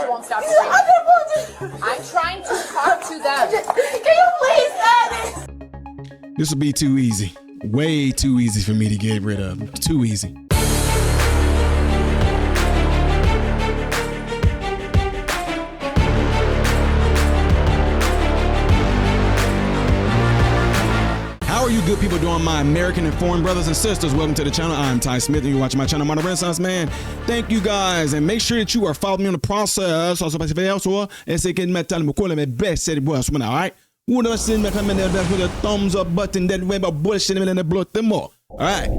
she won't stop screaming. I'm trying to talk to them. Can you please stop it? This would be too easy. Way too easy for me to get rid of. Too easy. How are you good people doing, my American and foreign brothers and sisters? Welcome to the channel. I'm Ty Smith and you're watching my channel, Modern Renaissance Man. Thank you guys, and make sure that you are following me on the process. Also, all right? Who does see me coming there with a thumbs up button that way about bullshit and then blow them more? All right.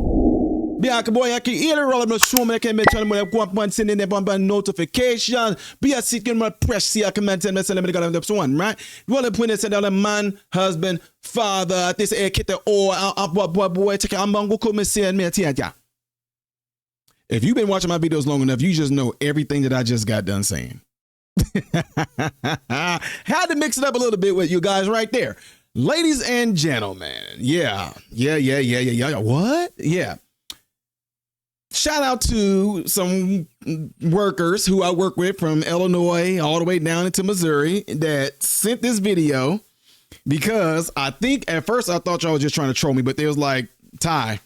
Be a boy, I can hear all of the show me. I can tell me go up and send in a notification. Be a seeking my press. See, I can tell me something got up one, right? You want to put it a man, husband, father. This a kid or boy. Check out. I'm going to come and see me. If you've been watching my videos long enough, you just know everything that I just got done saying. Had to mix it up a little bit with you guys right there. Ladies and gentlemen. Yeah. What? Yeah. Shout out to some workers who I work with from Illinois all the way down into Missouri that sent this video because I think at first I thought y'all was just trying to troll me, but they was like, Ty,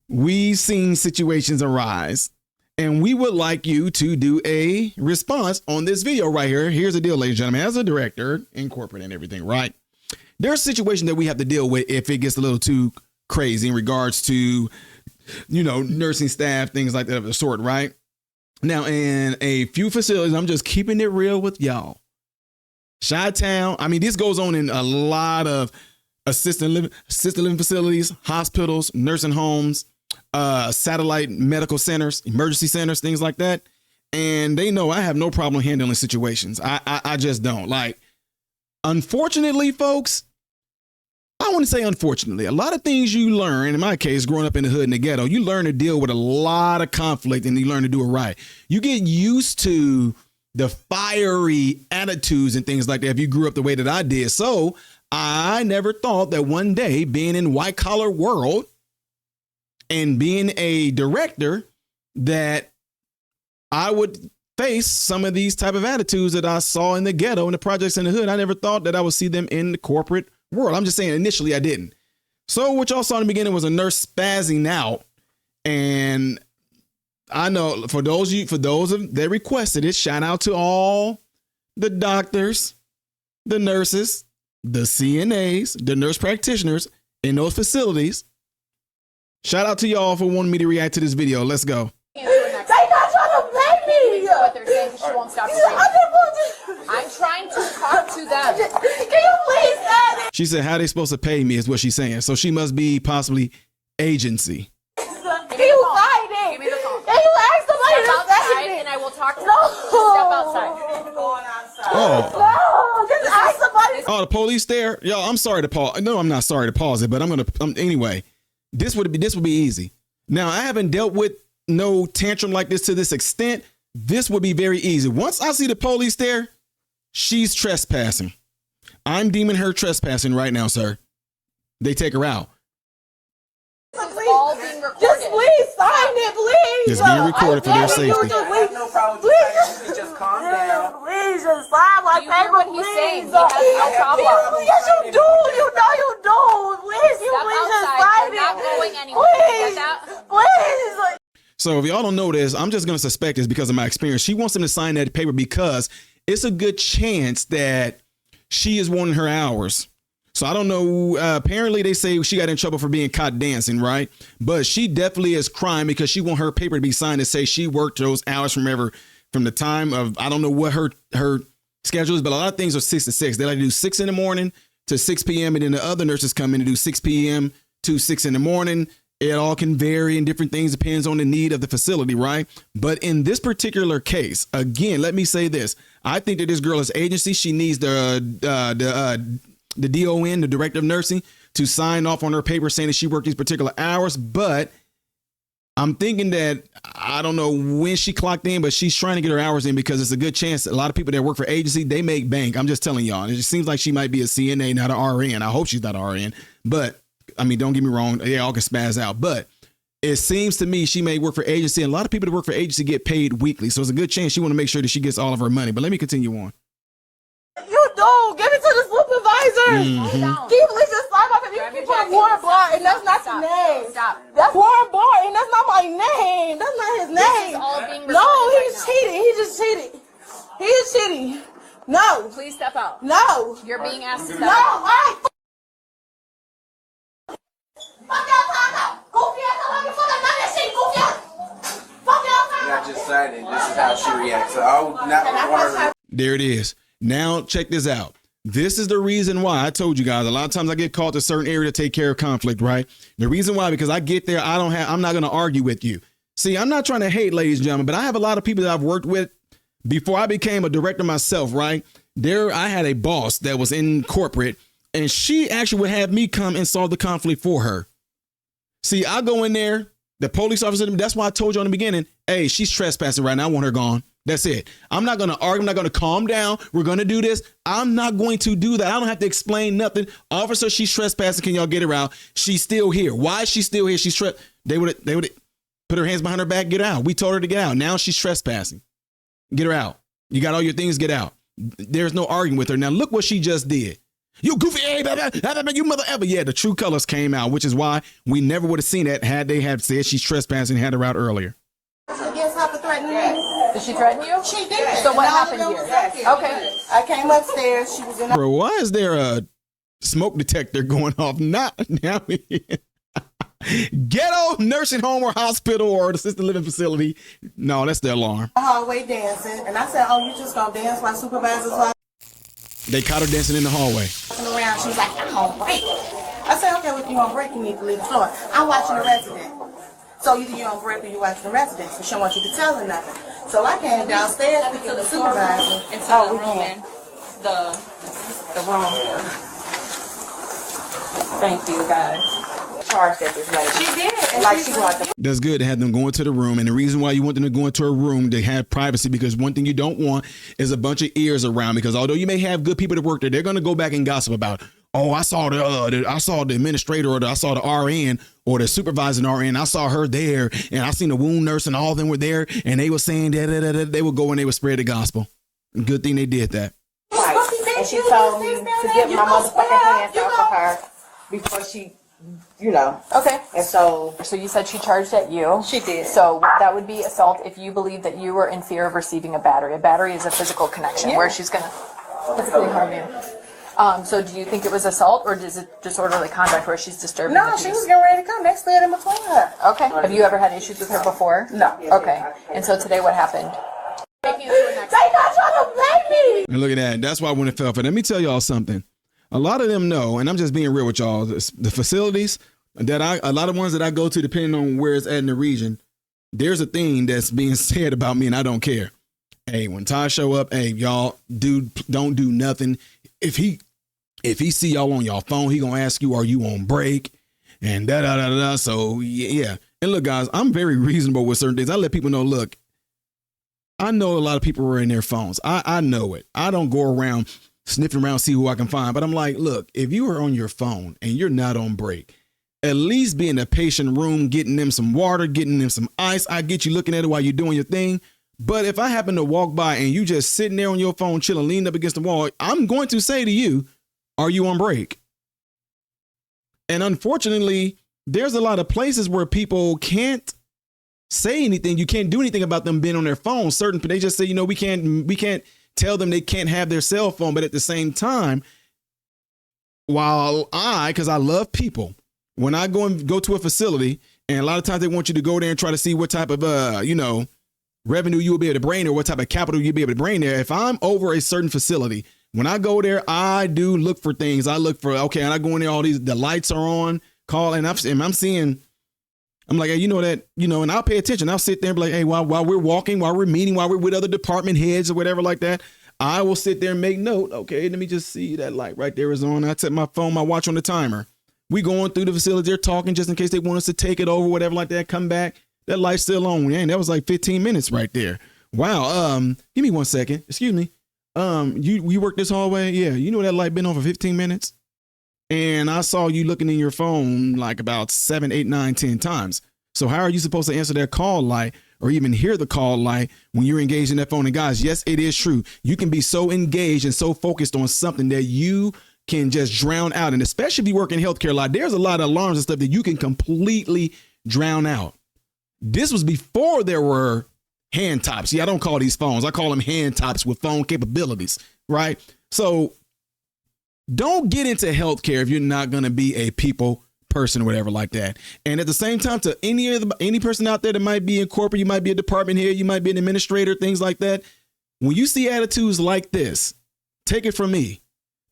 we've seen situations arise and we would like you to do a response on this video right here. Here's the deal, ladies and gentlemen. As a director in corporate and everything, right? There's a situation that we have to deal with if it gets a little too crazy in regards to, you know, nursing staff, things like that of the sort, right? Now, in a few facilities, I'm just keeping it real with y'all. Chi-Town, I mean, this goes on in a lot of assisted living facilities, hospitals, nursing homes, satellite medical centers, emergency centers, things like that. And they know I have no problem handling situations. I just don't. Like, unfortunately, folks, I want to say unfortunately, a lot of things you learn, in my case, growing up in the hood and the ghetto, you learn to deal with a lot of conflict and you learn to do it right. You get used to the fiery attitudes and things like that if you grew up the way that I did. So I never thought that one day being in white collar world and being a director that I would face some of these type of attitudes that I saw in the ghetto and the projects in the hood. I never thought that I would see them in the corporate world. I'm just saying initially I didn't. So what y'all saw in the beginning was a nurse spazzing out. And I know for those that requested it, shout out to all the doctors, the nurses, the CNAs, the nurse practitioners in those facilities. Shout out to y'all for wanting me to react to this video. Let's go. They not trying to play me. What they're saying because she won't stop screaming. I'm trying to talk to them. Can you please stop it? She said, how they supposed to pay me is what she's saying. So she must be possibly agency. Can you find it? Give me the phone. Can you ask somebody Step to outside save me? and I will talk to them. No. Step outside. Oh. No, just ask somebody. Oh, the police there? Yo, I'm sorry to pause. No, I'm not sorry to pause it, but anyway, this would be easy. Now, I haven't dealt with no tantrum like this to this extent. This would be very easy. Once I see the police there, she's trespassing. I'm deeming her trespassing right now, sir. They take her out. All being recorded. Just please sign it, please. It's being recorded for their safety. Please, No problem. please, Just calm down. please, just sign my You hear paper, what he's please. saying? He has no problem. Yes, you do. You know you do. Please, you Step please just outside. sign You're not it. going anywhere. You Please, get that? So please. if y'all don't know this, I'm just going to suspect this because of my experience. She wants them to sign that paper because it's a good chance that she is wanting her hours. So I don't know. Apparently, they say she got in trouble for being caught dancing, right? But she definitely is crying because she want her paper to be signed to say she worked those hours from the time of, I don't know what her schedule is, but a lot of things are 6 to 6. They like to do 6 in the morning to 6 p.m. And then the other nurses come in and do 6 p.m. to 6 in the morning. It all can vary and different things depends on the need of the facility, right? But in this particular case, again, let me say this. I think that this girl is agency. She needs the DON, the director of nursing, to sign off on her paper saying that she worked these particular hours. But I'm thinking that, I don't know when she clocked in, but she's trying to get her hours in because it's a good chance that a lot of people that work for agency, they make bank. I'm just telling y'all. It just seems like she might be a CNA, not an RN. I hope she's not an RN. But, I mean, don't get me wrong. They all can spaz out. But it seems to me she may work for agency, and a lot of people that work for agency get paid weekly. So it's a good chance she want to make sure that she gets all of her money. But let me continue on. You don't. Give it to the supervisor. Keep Lisa slide off and you keep on Warren Bar, and that's not your name. Stop. That's Warren Bar, and that's not my name. That's not his name. This is all being recorded No, right he's now. cheating. He just cheated. He is cheating. No. Please step out. No. You're being asked to step No. out. I. Fuck y'all talking about. Goofy ass. I want to fuck that shit. Goofy ass. Fuck y'all talking I about. just said it. This is how she reacts. So I would not want her. There it is. Now check this out. This is the reason why I told you guys a lot of times I get called to a certain area to take care of conflict, right? The reason why, because I get there, I'm not going to argue with you. See, I'm not trying to hate, ladies and gentlemen, but I have a lot of people that I've worked with before I became a director myself, right? I had a boss that was in corporate, and she actually would have me come and solve the conflict for her. See, I go in there, the police officer, that's why I told you in the beginning, hey, she's trespassing right now. I want her gone. That's it. I'm not going to argue. I'm not going to calm down. We're going to do this. I'm not going to do that. I don't have to explain nothing. Officer, she's trespassing. Can y'all get her out? She's still here. Why is she still here? They would put her hands behind her back. Get out. We told her to get out. Now she's trespassing. Get her out. You got all your things. Get out. There's no arguing with her. Now look what she just did. You goofy, hey, you mother ever. Yeah, the true colors came out, which is why we never would have seen that had they have said she's trespassing and had her out earlier. Did she threaten you? She did. So what happened here? Okay. I came upstairs. She was in. Bro, why is there a smoke detector going off? Not now. Ghetto nursing home or hospital or assisted living facility. No, that's the alarm. The hallway dancing, and I said, "Oh, you just gonna dance while supervisors watching They caught her dancing in the hallway. around?" She was like, "I'm on break." I said, "Okay, well, if you on break, you need to leave the floor." I'm watching the resident. So either you're on break or you're watching the resident. So she don't want you to tell her nothing. So I came downstairs to get the supervisor. Into Oh, the we room can. in the room. Thank you, guys. Charged at this lady. She did. And like she wanted to. That's good to have them go into the room. And the reason why you want them to go into a room, they have privacy, because one thing you don't want is a bunch of ears around, because although you may have good people that work there, they're going to go back and gossip about, oh, I saw the administrator, or I saw the RN or the supervising RN. I saw her there, and I seen the wound nurse, and all of them were there, and they were saying that they would go and they would spread the gospel. Good thing they did that. Right. And she told me to get my motherfucking hands off of her before she, Okay. And so So you said she charged at you. she did. So that would be assault if you believe that you were in fear of receiving a battery. A battery is a physical connection where she's going to physically harm you. So do you think it was assault, or is it disorderly conduct where she's disturbing No, the she peace? was getting ready to come. They slid in between her. Okay. Have you ever had issues with her before? No. Okay. And so today what happened? They not trying to play me. And look at that. That's why when it fell for. Let me tell y'all something. A lot of them know, and I'm just being real with y'all, the facilities that a lot of ones that I go to, depending on where it's at in the region, there's a thing that's being said about me, and I don't care. Hey, when Ty show up, hey, y'all, dude, don't do nothing. If he see y'all on y'all phone, he gonna ask you, are you on break? And da. So yeah. And look, guys, I'm very reasonable with certain things. I let people know, look, I know a lot of people are in their phones. I know it. I don't go around sniffing around, see who I can find. But I'm like, look, if you are on your phone and you're not on break, at least be in a patient room, getting them some water, getting them some ice. I get you looking at it while you're doing your thing. But if I happen to walk by and you just sitting there on your phone, chilling, leaning up against the wall, I'm going to say to you, are you on break? And unfortunately, there's a lot of places where people can't say anything. You can't do anything about them being on their phone. They just say, we can't tell them they can't have their cell phone. But at the same time, because I love people, when I go to a facility, and a lot of times they want you to go there and try to see what type of, revenue you will be able to bring or what type of capital you'll be able to bring there. If I'm over a certain facility, when I go there, I do look for things. I look for, okay, and I go in there, the lights are on, and I'm seeing, I'm like, hey, and I'll pay attention. I'll sit there and be like, hey, while we're walking, while we're meeting, while we're with other department heads or whatever like that, I will sit there and make note. Okay, let me just see that light right there is on. I set my watch on the timer. We going through the facility, they're talking just in case they want us to take it over, whatever like that, come back. That light's still on. Man, that was like 15 minutes right there. Wow. Give me 1 second. Excuse me. You work this hallway? Yeah. You know that light been on for 15 minutes? And I saw you looking in your phone like about 7, 8, 9, 10 times. So how are you supposed to answer that call light or even hear the call light when you're engaged in that phone? And guys, yes, it is true. You can be so engaged and so focused on something that you can just drown out. And especially if you work in healthcare a lot, there's a lot of alarms and stuff that you can completely drown out. This was before there were hand tops. Yeah, I don't call these phones. I call them hand tops with phone capabilities, right? So don't get into healthcare if you're not going to be a people person or whatever like that. And at the same time, to any person out there that might be in corporate, you might be a department head, you might be an administrator, things like that. When you see attitudes like this, take it from me.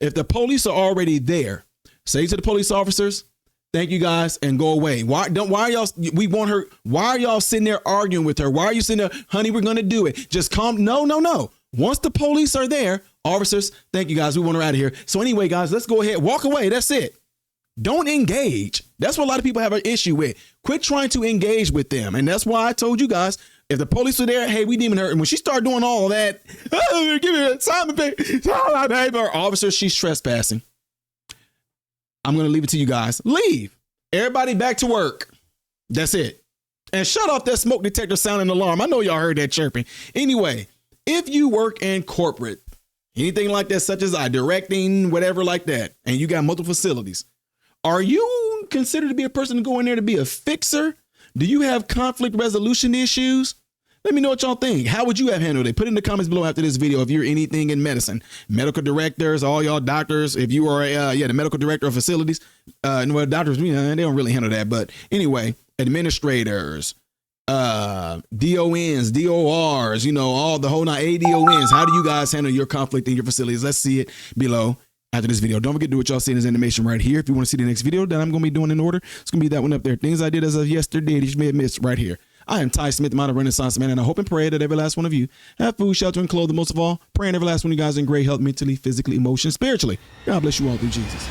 If the police are already there, say to the police officers, thank you guys, and go away. Why are y'all, we want her, why are y'all sitting there arguing with her? Why are you sitting there, honey, we're going to do it. Just calm. No. Once the police are there, officers, thank you guys, we want her out of here. So anyway, guys, let's go ahead, walk away. That's it. Don't engage. That's what a lot of people have an issue with. Quit trying to engage with them. And that's why I told you guys, if the police were there, hey, we deeming her. And when she started doing all that, oh, give me a time and pay. Officer, she's trespassing. I'm going to leave it to you guys. Leave. Everybody back to work. That's it. And shut off that smoke detector sound and alarm. I know y'all heard that chirping. Anyway, if you work in corporate, anything like that, such as directing, whatever like that, and you got multiple facilities, are you considered to be a person to go in there to be a fixer? Do you have conflict resolution issues? Let me know what y'all think. How would you have handled it? Put it in the comments below after this video if you're anything in medicine. Medical directors, all y'all doctors, if you are the medical director of facilities. Well, doctors, they don't really handle that. But anyway, administrators, DONs, DORs, all the whole ADONs. How do you guys handle your conflict in your facilities? Let's see it below after this video. Don't forget to do what y'all see in this animation right here. If you want to see the next video that I'm going to be doing in order, it's going to be that one up there. Things I did as of yesterday that you may have missed right here. I am Ty Smith, Modern Renaissance Man, and I hope and pray that every last one of you have food, shelter, and clothing. Most of all, praying every last one of you guys in great health, mentally, physically, emotionally, spiritually. God bless you all through Jesus.